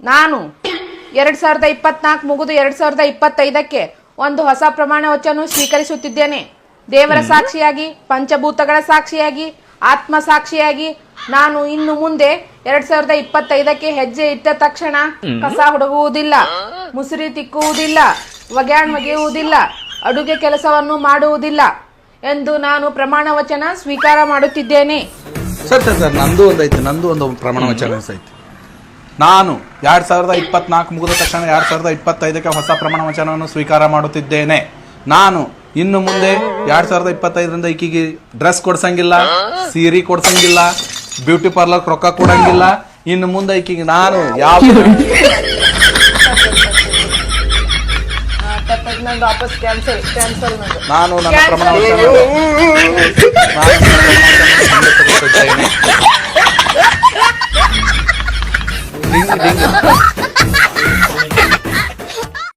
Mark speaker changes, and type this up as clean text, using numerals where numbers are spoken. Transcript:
Speaker 1: ನಾನು 2024 ಮುಗಿದು 2025ಕ್ಕೆ ಒಂದು ಹೊಸ ಪ್ರಮಾಣ ವಚನ ಸ್ವೀಕರಿಸುತ್ತಿದ್ದೇನೆ. ದೇವರ ಸಾಕ್ಷಿಯಾಗಿ, ಪಂಚಭೂತಗಳ ಸಾಕ್ಷಿಯಾಗಿ, ಆತ್ಮ ಸಾಕ್ಷಿಯಾಗಿ ನಾನು ಇನ್ನು ಮುಂದೆ 2025ಕ್ಕೆ ಹೆಜ್ಜೆ ಇಟ್ಟ ತಕ್ಷಣ ಕಸ ಹುಡುಗುವುದಿಲ್ಲ, ಮುಸುರಿ ತಿಕ್ಕುವುದಿಲ್ಲ, ಒಗೆಯುವುದಿಲ್ಲ, ಅಡುಗೆ ಕೆಲಸವನ್ನು ಮಾಡುವುದಿಲ್ಲ ಎಂದು ನಾನು ಪ್ರಮಾಣ ವಚನ ಸ್ವೀಕಾರ ಮಾಡುತ್ತಿದ್ದೇನೆ.
Speaker 2: ಸರ್ ನಂದು ಒಂದು ಪ್ರಮಾಣ ವಚನ ಐತಿ. ನಾನು 2024 ಮುಗಿದ ತಕ್ಷಣ 2025ಕ್ಕೆ ಹೊಸ ಪ್ರಮಾಣ ವಚನವನ್ನು ಸ್ವೀಕಾರ ಮಾಡುತ್ತಿದ್ದೇನೆ. ನಾನು ಇನ್ನು ಮುಂದೆ 2025ರಿಂದ ಈಕಿಗೆ ಡ್ರೆಸ್ ಕೊಡ್ಸಂಗಿಲ್ಲ, ಸೀರೆ ಕೊಡ್ಸಂಗಿಲ್ಲ, ಬ್ಯೂಟಿ ಪಾರ್ಲರ್ ರೊಕ್ಕ ಕೊಡಂಗಿಲ್ಲ. ಇನ್ನು ಮುಂದೆ ಈಕಿಗೆ ನಾನು ಯಾವ ನಾನು ನನ್ನ ಪ್ರಮಾಣ ವಚನ